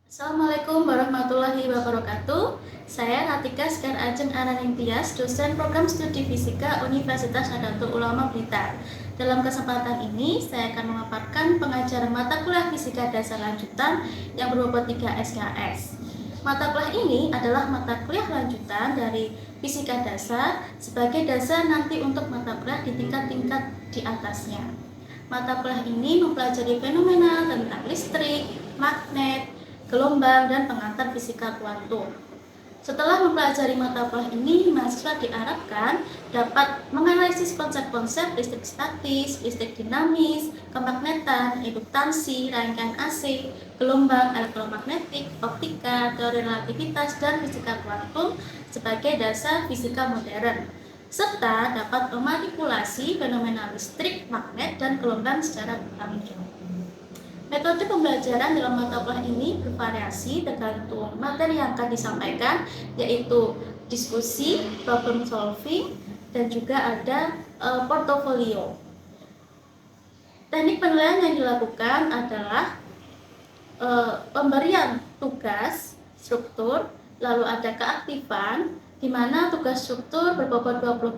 Assalamualaikum warahmatullahi wabarakatuh. Saya Ratika Sekar Ajeng Ananingtyas, dosen program studi fisika Universitas Nahdlatul Ulama Blitar. Dalam kesempatan ini, saya akan memaparkan pengajaran mata kuliah fisika dasar lanjutan yang berbobot 3 SKS. Mata kuliah ini adalah mata kuliah lanjutan dari fisika dasar sebagai dasar nanti untuk mata kuliah di tingkat-tingkat di atasnya. Mata kuliah ini mempelajari fenomena tentang listrik, magnet, gelombang, dan pengantar fisika kuantum. Setelah mempelajari mata kuliah ini, mahasiswa diharapkan dapat menganalisis konsep-konsep listrik statis, listrik dinamis, kemagnetan, induktansi, rangkaian AC, gelombang elektromagnetik, optika, teori relativitas, dan fisika kuantum sebagai dasar fisika modern, serta dapat memanipulasi fenomena listrik, magnet, dan gelombang secara bertanggung jawab. Metode pembelajaran dalam mata kuliah ini bervariasi tergantung materi yang akan disampaikan, yaitu diskusi, problem solving, dan juga ada portofolio. Teknik penilaian yang dilakukan adalah pemberian tugas, struktur, lalu ada keaktifan, di mana tugas struktur berbobot 20%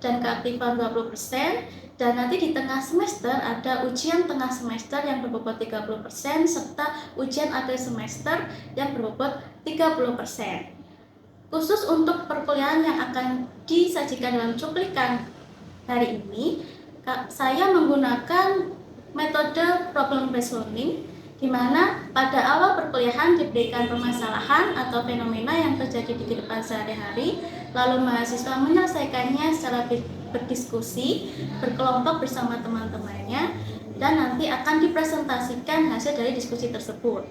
dan keaktifan 20%, dan nanti di tengah semester ada ujian tengah semester yang berbobot 30% serta ujian akhir semester yang berbobot 30%. Khusus untuk perkuliahan yang akan disajikan dalam cuplikan hari ini, saya menggunakan metode problem based learning, di mana pada awal perkuliahan diberikan permasalahan atau fenomena yang terjadi di kehidupan sehari-hari, lalu mahasiswa menyelesaikannya secara berdiskusi, berkelompok bersama teman-temannya, dan nanti akan dipresentasikan hasil dari diskusi tersebut.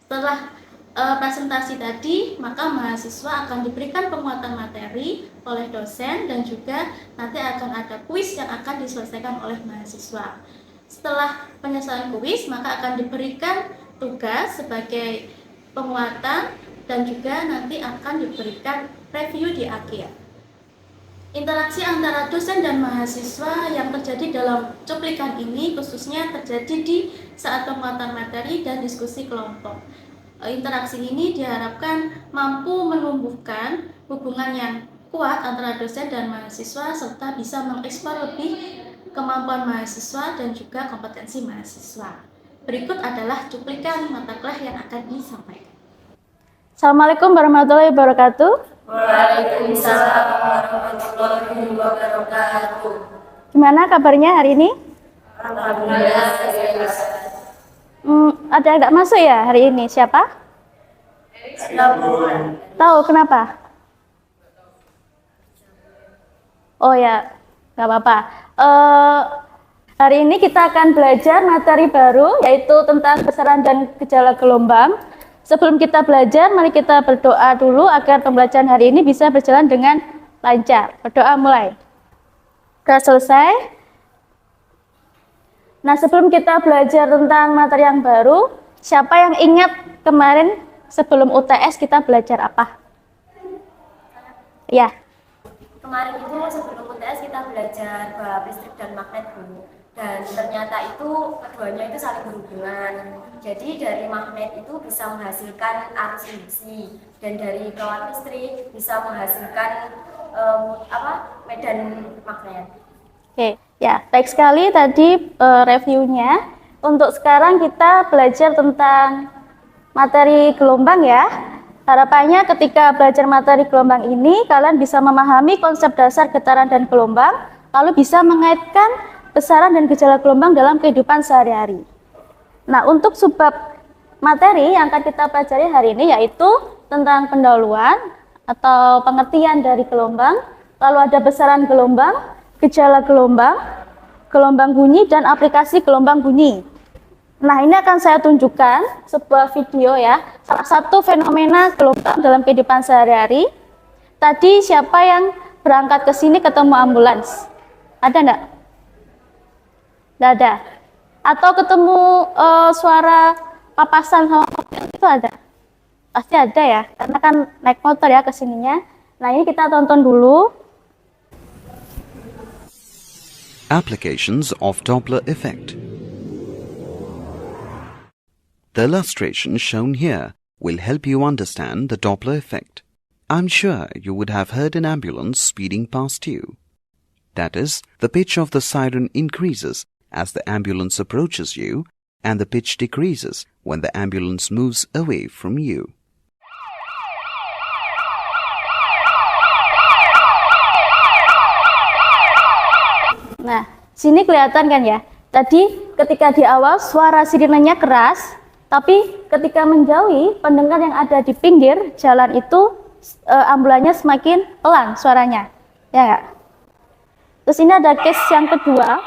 Setelah presentasi tadi, maka mahasiswa akan diberikan penguatan materi oleh dosen dan juga nanti akan ada kuis yang akan diselesaikan oleh mahasiswa. Setelah penyelesaian kuis, maka akan diberikan tugas sebagai penguatan dan juga nanti akan diberikan review di akhir. Interaksi antara dosen dan mahasiswa yang terjadi dalam cuplikan ini khususnya terjadi di saat penguatan materi dan diskusi kelompok. Interaksi ini diharapkan mampu menumbuhkan hubungan yang kuat antara dosen dan mahasiswa serta bisa mengeksplor lebih kemampuan mahasiswa dan juga kompetensi mahasiswa. Berikut adalah cuplikan mata kuliah yang akan disampaikan. Assalamualaikum warahmatullahi wabarakatuh. Waalaikumsalam warahmatullahi wabarakatuh. Gimana kabarnya hari ini? Alhamdulillah. Ada yang nggak masuk ya hari ini? Siapa? Tahu kenapa? Oh ya, nggak apa-apa. Hari ini kita akan belajar materi baru, yaitu tentang besaran dan gejala gelombang. Sebelum kita belajar, mari kita berdoa dulu agar pembelajaran hari ini bisa berjalan dengan lancar. Berdoa mulai. Sudah selesai? Nah, sebelum kita belajar tentang materi yang baru, siapa yang ingat kemarin sebelum UTS kita belajar apa? Ya. Kemarin itu sebelum UTS kita belajar bab listrik dan magnet, Bu. Dan ternyata itu keduanya itu saling berhubungan. Jadi dari magnet itu bisa menghasilkan arus induksi, dan dari gawat listrik bisa menghasilkan medan magnet. Oke, ya baik sekali tadi reviewnya. Untuk sekarang kita belajar tentang materi gelombang ya. Harapannya ketika belajar materi gelombang ini, kalian bisa memahami konsep dasar getaran dan gelombang, lalu bisa mengaitkan besaran dan gejala gelombang dalam kehidupan sehari-hari. Nah, untuk subbab materi yang akan kita pelajari hari ini yaitu tentang pendahuluan atau pengertian dari gelombang, lalu ada besaran gelombang, gejala gelombang, gelombang bunyi, dan aplikasi gelombang bunyi. Nah, ini akan saya tunjukkan sebuah video ya, salah satu fenomena gelombang dalam kehidupan sehari-hari. Tadi siapa yang berangkat ke sini ketemu ambulans? Ada enggak? Enggak ada. Atau ketemu suara papasan sama itu ada? Pasti ada ya, karena kan naik motor ya ke sininya. Nah, ini kita tonton dulu. Applications of Doppler effect. The illustration shown here will help you understand the Doppler effect. I'm sure you would have heard an ambulance speeding past you. That is, the pitch of the siren increases as the ambulance approaches you, and the pitch decreases when the ambulance moves away from you. Nah, sini kelihatan kan ya? Tadi ketika di awal suara sirenenya keras, tapi ketika menjauhi, pendengar yang ada di pinggir jalan itu ambulannya semakin pelan suaranya. Ya nggak? Terus ini ada case yang kedua.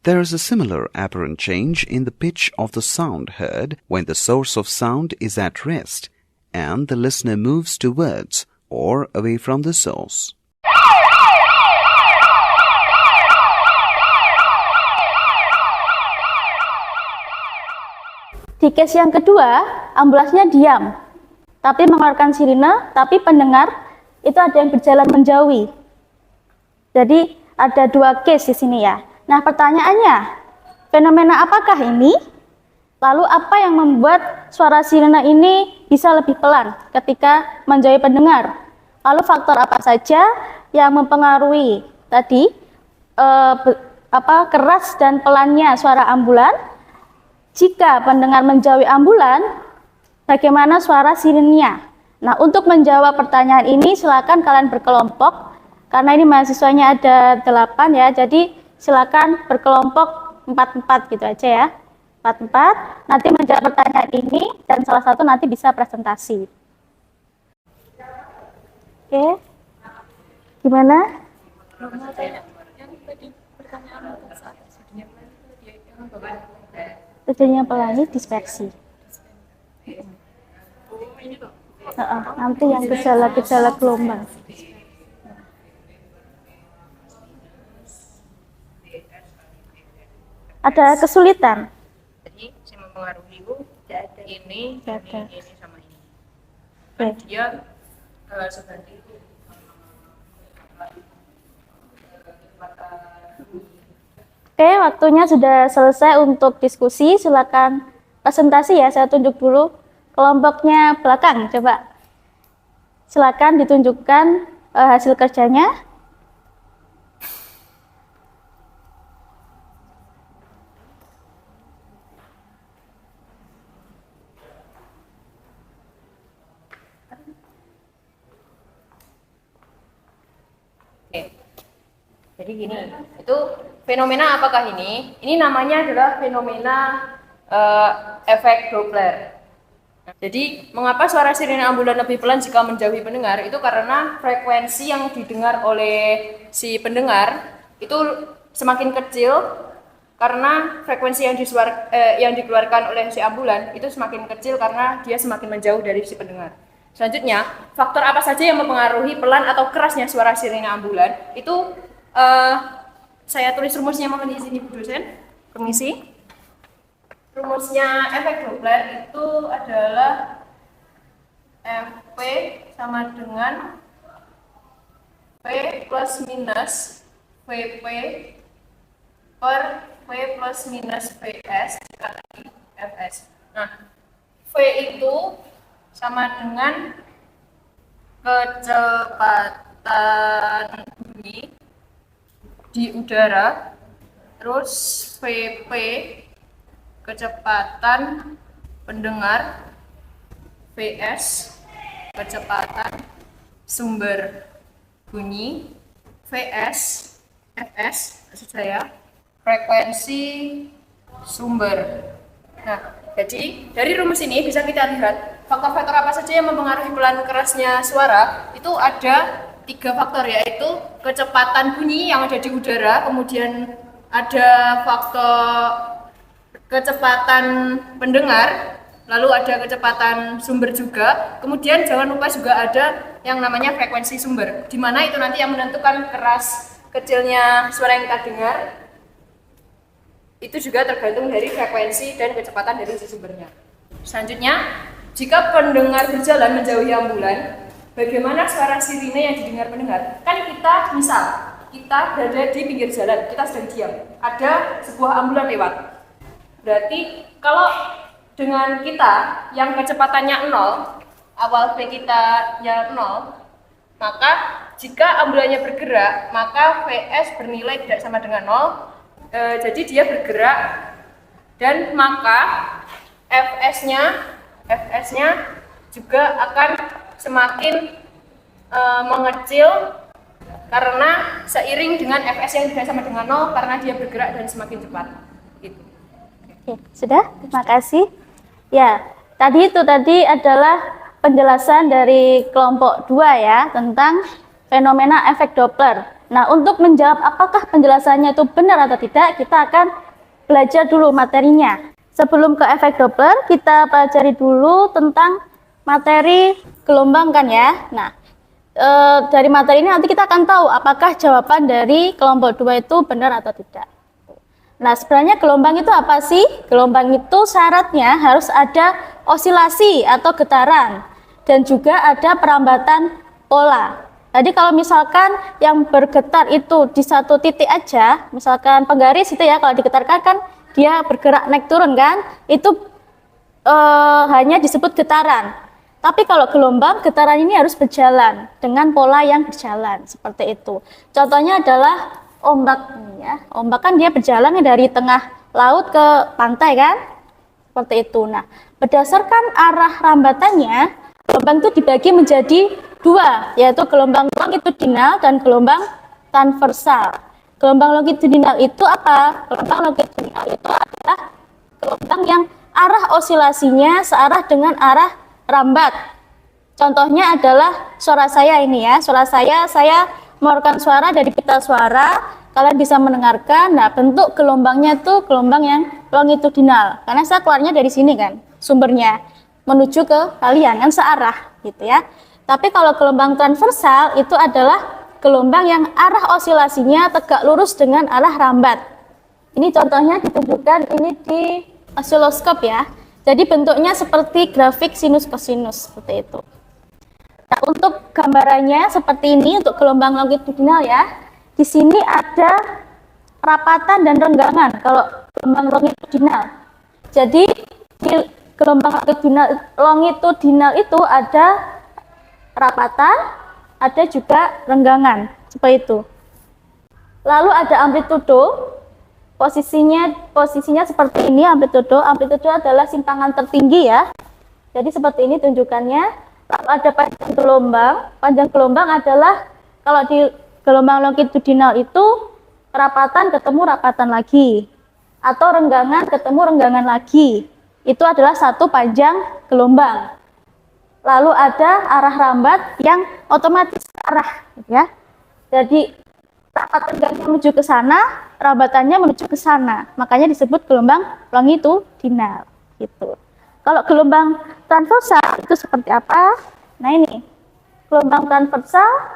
There is a similar apparent change in the pitch of the sound heard when the source of sound is at rest and the listener moves towards or away from the source. Di case yang kedua, ambulansnya diam, tapi mengeluarkan sirine, tapi pendengar itu ada yang berjalan menjauhi. Jadi ada dua case di sini ya. Nah pertanyaannya, fenomena apakah ini? Lalu apa yang membuat suara sirine ini bisa lebih pelan ketika menjauhi pendengar? Lalu faktor apa saja yang mempengaruhi tadi keras dan pelannya suara ambulan? Jika pendengar menjauhi ambulan, bagaimana suara sirenenya? Nah, untuk menjawab pertanyaan ini silakan kalian berkelompok. Karena ini mahasiswanya ada 8 ya, jadi silakan berkelompok 4-4 gitu aja ya. 4-4, nanti menjawab pertanyaan ini dan salah satu nanti bisa presentasi. Oke, gimana? Tujuannya pelangi dispersi. Nanti yang gejala-gejala gelombang. Ada kesulitan. Jadi yang mempengaruhi ini sama ini. Kan dia seperti itu. Oke, waktunya sudah selesai untuk diskusi. Silakan presentasi ya. Saya tunjuk dulu kelompoknya belakang. Coba silakan ditunjukkan hasil kerjanya. Jadi gini, itu fenomena apakah ini? Ini namanya adalah fenomena efek Doppler. Jadi mengapa suara sirine ambulan lebih pelan jika menjauhi pendengar? Itu karena frekuensi yang didengar oleh si pendengar itu semakin kecil karena frekuensi yang dikeluarkan oleh si ambulan itu semakin kecil karena dia semakin menjauh dari si pendengar. Selanjutnya, faktor apa saja yang mempengaruhi pelan atau kerasnya suara sirine ambulan? Itu saya tulis rumusnya mohon di sini Bu dosen. Permisi. Rumusnya efek Doppler itu adalah Fp sama dengan P plus minus Vp per V plus minus Vs dikali Fs. Nah, V itu sama dengan kecepatan bunyi di udara, terus Vp kecepatan pendengar, Vs kecepatan sumber bunyi, Vs Fs maksud saya frekuensi sumber. Nah, jadi dari rumus ini bisa kita lihat faktor-faktor apa saja yang mempengaruhi pelan kerasnya suara. Itu ada 3 faktor, yaitu kecepatan bunyi yang ada di udara, kemudian ada faktor kecepatan pendengar, lalu ada kecepatan sumber juga, kemudian jangan lupa juga ada yang namanya frekuensi sumber, di mana itu nanti yang menentukan keras kecilnya suara yang kita dengar. Itu juga tergantung dari frekuensi dan kecepatan dari sumbernya. Selanjutnya, jika pendengar berjalan menjauhi ambulan, bagaimana suara sirine yang didengar pendengar? Kan kita berada di pinggir jalan, kita sedang diam. Ada sebuah ambulan lewat. Berarti kalau dengan kita yang kecepatannya 0, awal V kita ya 0, maka jika ambulannya bergerak, maka Vs bernilai tidak sama dengan 0. Jadi dia bergerak dan maka Fs-nya juga akan semakin mengecil karena seiring dengan Fs yang tidak sama dengan 0 karena dia bergerak dan semakin cepat. Gitu. Oke, sudah? Terima kasih. Ya, tadi adalah penjelasan dari kelompok 2 ya tentang fenomena efek Doppler. Nah, untuk menjawab apakah penjelasannya itu benar atau tidak, kita akan belajar dulu materinya. Sebelum ke efek Doppler, kita pelajari dulu tentang materi gelombang kan ya. Nah, dari materi ini nanti kita akan tahu apakah jawaban dari kelompok 2 itu benar atau tidak. Nah, sebenarnya gelombang itu apa sih? Gelombang itu syaratnya harus ada osilasi atau getaran dan juga ada perambatan pola. Jadi kalau misalkan yang bergetar itu di satu titik aja, misalkan penggaris itu ya, kalau digetarkan kan dia bergerak naik turun kan, itu hanya disebut getaran. Tapi kalau gelombang, getaran ini harus berjalan dengan pola yang berjalan seperti itu. Contohnya adalah ombak ya. Ombak kan dia berjalan dari tengah laut ke pantai kan? Seperti itu. Nah, berdasarkan arah rambatannya, gelombang itu dibagi menjadi 2, yaitu gelombang longitudinal dan gelombang transversal. Gelombang longitudinal itu apa? Gelombang longitudinal itu adalah gelombang yang arah osilasinya searah dengan arah rambat. Contohnya adalah suara saya ini ya. Suara saya mengeluarkan suara dari pita suara, kalian bisa mendengarkan. Nah, bentuk gelombangnya itu gelombang yang longitudinal, karena saya keluarnya dari sini kan, sumbernya menuju ke kalian yang searah gitu ya. Tapi kalau gelombang transversal itu adalah gelombang yang arah osilasinya tegak lurus dengan arah rambat. Ini contohnya ditunjukkan ini di osiloskop ya. Jadi bentuknya seperti grafik sinus kosinus seperti itu. Nah, untuk gambarannya seperti ini untuk gelombang longitudinal ya. Di sini ada rapatan dan renggangan kalau gelombang longitudinal. Jadi di gelombang longitudinal itu ada rapatan, ada juga renggangan seperti itu. Lalu ada amplitudo. Posisinya seperti ini amplitudo. Amplitudo adalah simpangan tertinggi ya. Jadi seperti ini tunjukannya. Lalu ada panjang gelombang. Panjang gelombang adalah kalau di gelombang longitudinal itu rapatan ketemu rapatan lagi, atau renggangan ketemu renggangan lagi. Itu adalah satu panjang gelombang. Lalu ada arah rambat yang otomatis arah ya. Jadi rapat renggangnya menuju ke sana, rambatannya menuju ke sana. Makanya disebut gelombang longitudinal gitu. Kalau gelombang transversal itu seperti apa? Nah, ini. Gelombang transversal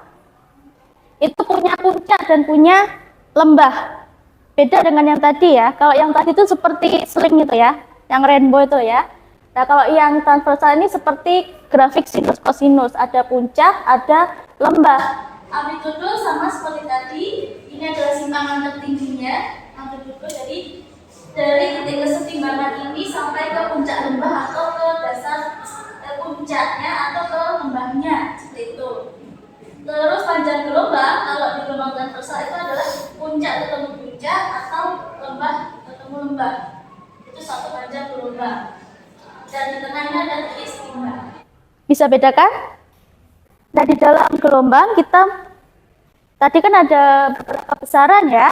itu punya puncak dan punya lembah. Beda dengan yang tadi ya. Kalau yang tadi itu seperti sling itu ya, yang rainbow itu ya. Nah, kalau yang transversal ini seperti grafik sinus kosinus, ada puncak, ada lembah. Amplitudo sama seperti tadi, ini adalah simpangan tertingginya, amplitudo. Jadi dari titik kesetimbangan ini sampai ke puncak lembah atau ke dasar puncaknya atau ke lembahnya seperti itu. Terus panjang gelombang, kalau di gelombang transversal itu adalah puncak ketemu puncak atau lembah ketemu lembah. Itu satu panjang gelombang. Dan di tengahnya ada titik setimbang. Bisa bedakan? Nah, di dalam gelombang kita tadi kan ada beberapa besaran ya.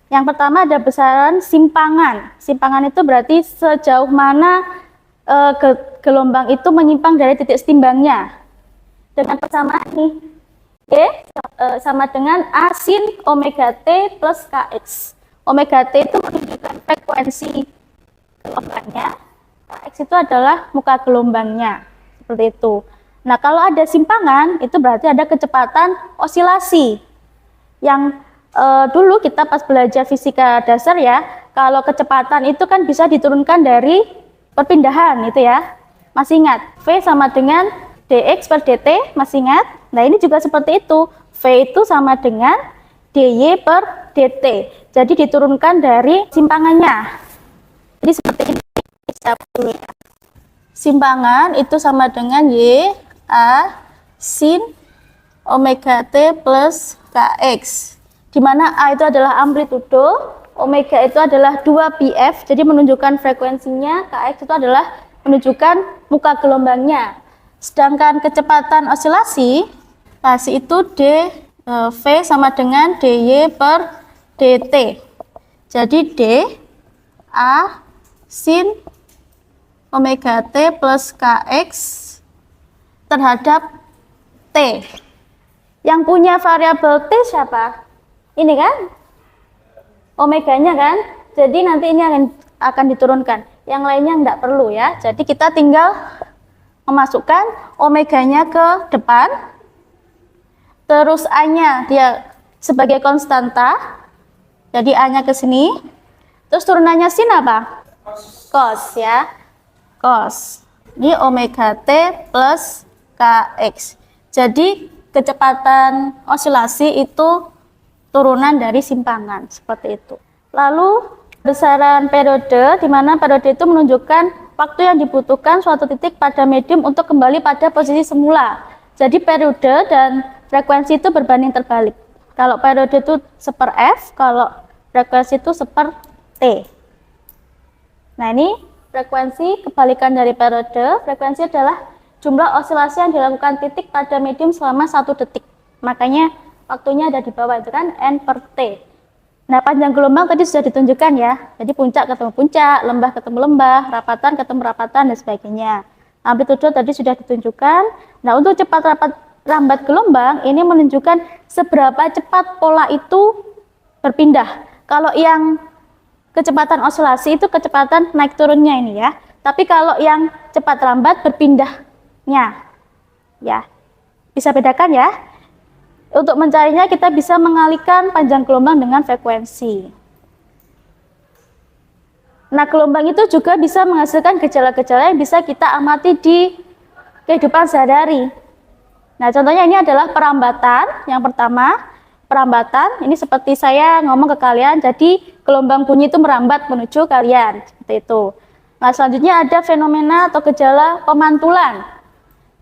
Yang pertama ada besaran simpangan. Simpangan itu berarti sejauh mana gelombang itu menyimpang dari titik setimbangnya. Dengan persamaan nih, sama dengan A sin omega T plus Kx. Omega T itu menunjukkan frekuensi gelombangnya. Kx itu adalah muka gelombangnya. Seperti itu. Nah, kalau ada simpangan, itu berarti ada kecepatan osilasi. Yang dulu kita pas belajar fisika dasar ya, kalau kecepatan itu kan bisa diturunkan dari perpindahan itu ya. Masih ingat? V sama dengan dx per dt, masih ingat? Nah, ini juga seperti itu. V itu sama dengan dy per dt. Jadi diturunkan dari simpangannya. Jadi seperti ini siap dulu ya. Simpangan itu sama dengan Y A sin omega T plus Kx, di mana A itu adalah amplitudo, omega itu adalah 2πf, jadi menunjukkan frekuensinya, Kx itu adalah menunjukkan muka gelombangnya. Sedangkan kecepatan osilasi itu V sama dengan dy per dt. Jadi d A sin omega T plus Kx terhadap T. Yang punya variabel T siapa? Ini kan? Omeganya kan? Jadi nanti ini akan diturunkan. Yang lainnya enggak perlu ya. Jadi kita tinggal memasukkan omeganya ke depan. Terus A-nya dia sebagai konstanta. Jadi A-nya ke sini. Terus turunannya sin apa? Cos ya. Cos. Ini omega T plus Kx. Jadi kecepatan osilasi itu turunan dari simpangan, seperti itu. Lalu besaran periode, di mana periode itu menunjukkan waktu yang dibutuhkan suatu titik pada medium untuk kembali pada posisi semula. Jadi periode dan frekuensi itu berbanding terbalik. Kalau periode itu seper F, kalau frekuensi itu seper T. Nah ini frekuensi kebalikan dari periode. Frekuensi adalah jumlah osilasi yang dilakukan titik pada medium selama 1 detik. Makanya waktunya ada di bawah itu kan N per T. Nah panjang gelombang tadi sudah ditunjukkan ya. Jadi puncak ketemu puncak, lembah ketemu lembah, rapatan ketemu rapatan dan sebagainya. Amplitudo tadi sudah ditunjukkan. Nah untuk cepat lambat gelombang ini menunjukkan seberapa cepat pola itu berpindah. Kalau yang kecepatan osilasi itu kecepatan naik turunnya ini ya. Tapi kalau yang cepat lambat berpindahnya ya. Bisa bedakan ya. Untuk mencarinya kita bisa mengalihkan panjang gelombang dengan frekuensi. Nah, gelombang itu juga bisa menghasilkan gejala-gejala yang bisa kita amati di kehidupan sehari-hari. Nah, contohnya ini adalah perambatan. Yang pertama, perambatan. Ini seperti saya ngomong ke kalian, jadi gelombang bunyi itu merambat menuju kalian. Seperti itu. Nah, selanjutnya ada fenomena atau gejala pemantulan.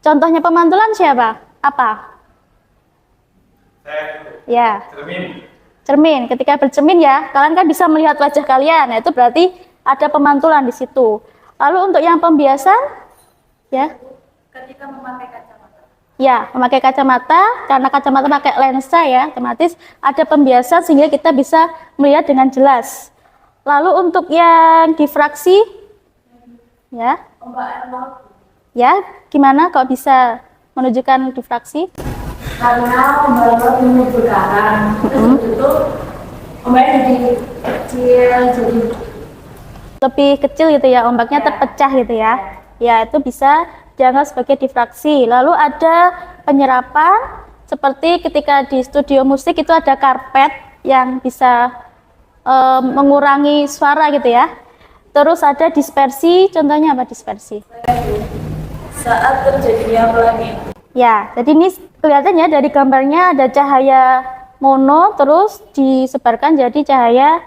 Contohnya pemantulan siapa? Apa? Ya. Cermin. Ketika bercermin ya, kalian kan bisa melihat wajah kalian. Nah, itu berarti ada pemantulan di situ. Lalu untuk yang pembiasan, ya. Ketika memakai kacamata. Ya, memakai kacamata, karena kacamata pakai lensa ya, otomatis ada pembiasan sehingga kita bisa melihat dengan jelas. Lalu untuk yang difraksi, ya. Ya, gimana kok bisa menunjukkan difraksi? Karena ombak menuju ke arah, terus itu ombaknya jadi kecil, jadi lebih kecil gitu ya, ombaknya terpecah gitu ya. Ya, itu bisa dianggap sebagai difraksi. Lalu ada penyerapan, seperti ketika di studio musik itu ada karpet yang bisa mengurangi suara gitu ya. Terus ada dispersi, contohnya apa dispersi? saat terjadinya pelangi. Ya, jadi ini kelihatannya dari gambarnya ada cahaya mono terus disebarkan jadi cahaya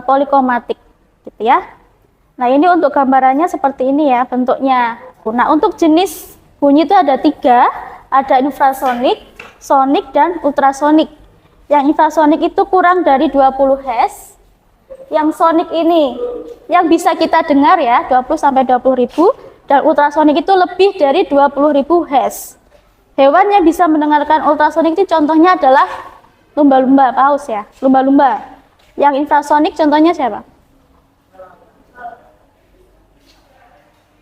polikromatik gitu ya. Nah, ini untuk gambarannya seperti ini ya bentuknya. Nah, untuk jenis bunyi itu ada 3, ada infrasonik, sonik, dan ultrasonik. Yang infrasonik itu kurang dari 20 Hz. Yang sonik ini yang bisa kita dengar ya 20 sampai 20.000, dan ultrasonik itu lebih dari 20.000 Hz. Hewan yang bisa mendengarkan ultrasonik itu contohnya adalah lumba-lumba paus ya, lumba-lumba. Yang infrasonik contohnya siapa?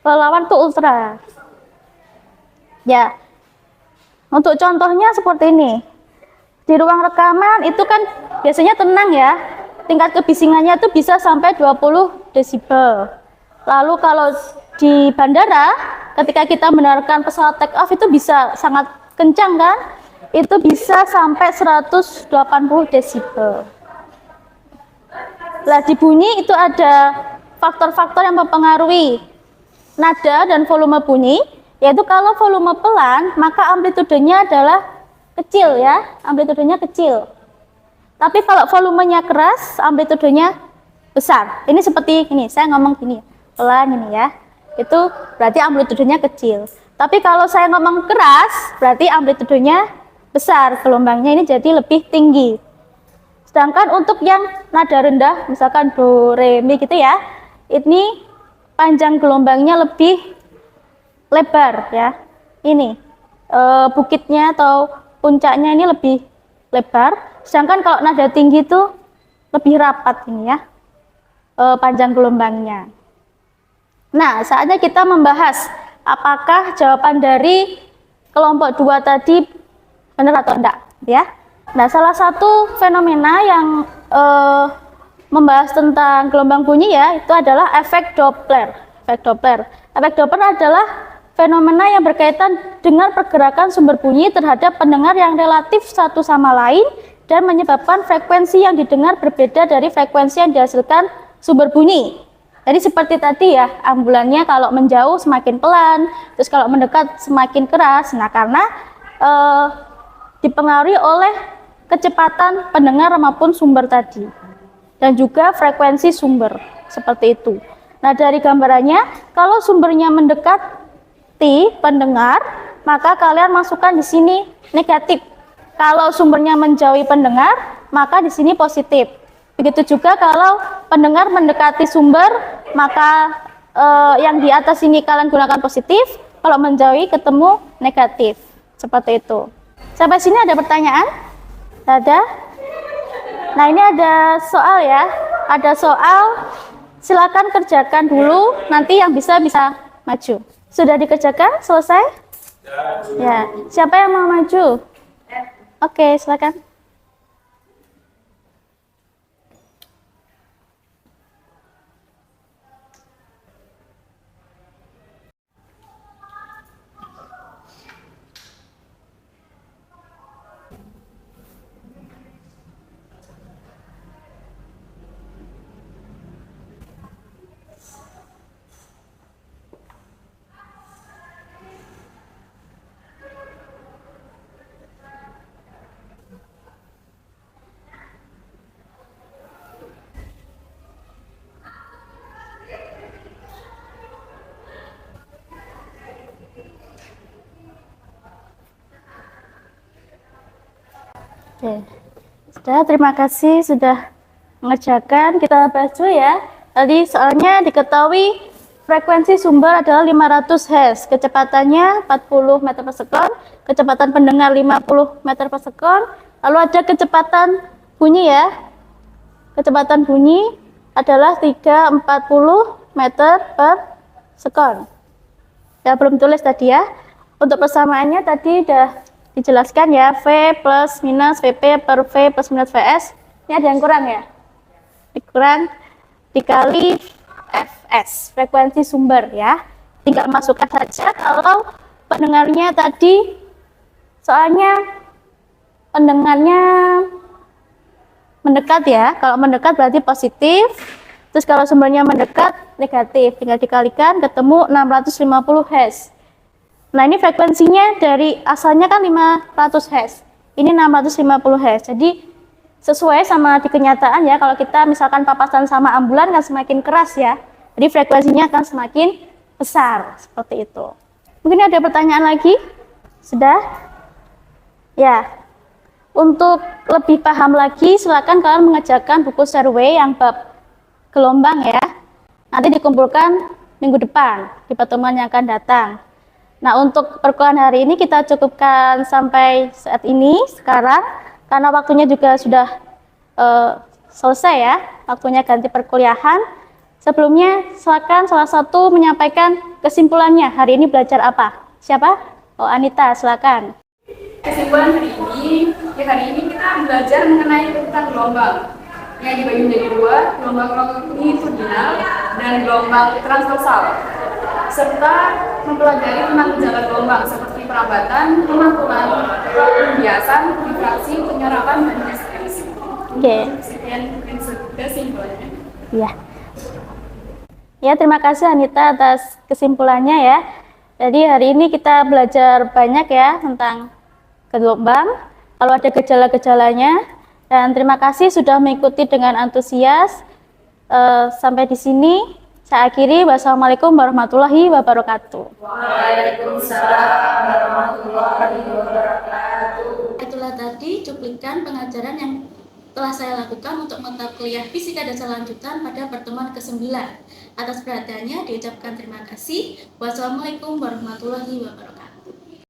Kelelawar itu ultra. Ya. Untuk contohnya seperti ini. Di ruang rekaman itu kan biasanya tenang ya. Tingkat kebisingannya itu bisa sampai 20 desibel. Lalu kalau di bandara ketika kita mendengarkan pesawat take off itu bisa sangat kencang kan? Itu bisa sampai 180 desibel. Lah di bunyi itu ada faktor-faktor yang mempengaruhi nada dan volume bunyi, yaitu kalau volume pelan maka amplitudenya adalah kecil ya, amplitudenya kecil. Tapi kalau volumenya keras, amplitudenya besar. Ini seperti ini, saya ngomong gini, pelan ini ya. Itu berarti amplitudenya kecil. Tapi kalau saya ngomong keras, berarti amplitudenya besar, gelombangnya ini jadi lebih tinggi. Sedangkan untuk yang nada rendah, misalkan do, re, mi gitu ya, ini panjang gelombangnya lebih lebar ya. Ini bukitnya atau puncaknya ini lebih lebar. Sedangkan kalau nada tinggi itu lebih rapat ini ya, panjang gelombangnya. Nah, saatnya kita membahas apakah jawaban dari kelompok 2 tadi benar atau enggak ya. Nah, salah satu fenomena yang membahas tentang gelombang bunyi ya, itu adalah efek Doppler. Efek Doppler. Efek Doppler adalah fenomena yang berkaitan dengan pergerakan sumber bunyi terhadap pendengar yang relatif satu sama lain dan menyebabkan frekuensi yang didengar berbeda dari frekuensi yang dihasilkan sumber bunyi. Jadi seperti tadi ya, ambulannya kalau menjauh semakin pelan, terus kalau mendekat semakin keras. Nah, karena dipengaruhi oleh kecepatan pendengar maupun sumber tadi. Dan juga frekuensi sumber, seperti itu. Nah, dari gambarannya, kalau sumbernya mendekati pendengar, maka kalian masukkan di sini negatif. Kalau sumbernya menjauhi pendengar, maka di sini positif. Begitu juga kalau pendengar mendekati sumber, maka yang di atas ini kalian gunakan positif, kalau menjauhi ketemu negatif. Seperti itu. Sampai sini ada pertanyaan? Ada? Nah, ini ada soal ya. Ada soal, silakan kerjakan dulu, nanti yang bisa maju. Sudah dikerjakan? Selesai? Ya. Siapa yang mau maju? Oke, silakan. Oke, sudah, terima kasih sudah mengerjakan. Kita bahas dulu ya. Tadi soalnya diketahui frekuensi sumber adalah 500 Hz, kecepatannya 40 meter per sekon, kecepatan pendengar 50 meter per sekon, lalu ada kecepatan bunyi ya. Kecepatan bunyi adalah 340 meter per sekon. Ya, belum tulis tadi ya. Untuk persamaannya tadi udah dijelaskan ya, V plus minus VP per V plus minus VS. Ini ada yang kurang ya? Dikurang dikali Fs, frekuensi sumber ya. Tinggal masukkan saja kalau pendengarnya tadi, soalnya pendengarnya mendekat ya. Kalau mendekat berarti positif. Terus kalau sumbernya mendekat negatif, tinggal dikalikan ketemu 650 Hz. Nah, ini frekuensinya dari asalnya kan 500 Hz. Ini 650 Hz. Jadi sesuai sama di kenyataan ya, kalau kita misalkan papasan sama ambulan kan semakin keras ya. Jadi frekuensinya akan semakin besar, seperti itu. Mungkin ada pertanyaan lagi? Sudah? Ya. Untuk lebih paham lagi, silakan kalian mengerjakan buku survei yang bab gelombang ya. Nanti dikumpulkan minggu depan di pertemuan yang akan datang. Nah, untuk perkuliahan hari ini kita cukupkan sampai saat ini sekarang, karena waktunya juga sudah selesai ya, waktunya ganti perkuliahan. Sebelumnya silakan salah satu menyampaikan kesimpulannya. Hari ini belajar apa? Siapa? Oh, Anita, silakan. Kesimpulan hari ini kita belajar mengenai tentang gelombang yang dibagi menjadi dua, gelombang longitudinal dan gelombang transversal, serta mempelajari tentang gejala gelombang seperti perambatan, pemantulan, pembiasan, difraksi, penyerapan, dan diskresi. Oke. Sekian kesimpulannya. Ya. Ya, terima kasih Anita atas kesimpulannya ya. Jadi hari ini kita belajar banyak ya tentang gelombang, lalu ada gejala-gejalanya, dan terima kasih sudah mengikuti dengan antusias. Sampai di sini saya akhiri. Wassalamualaikum warahmatullahi wabarakatuh. Itulah tadi cuplikan pengajaran yang telah saya lakukan untuk mata kuliah Fisika Dasar Lanjutan pada pertemuan ke-9. Atas perhatiannya diucapkan terima kasih. Wassalamualaikum warahmatullahi wabarakatuh.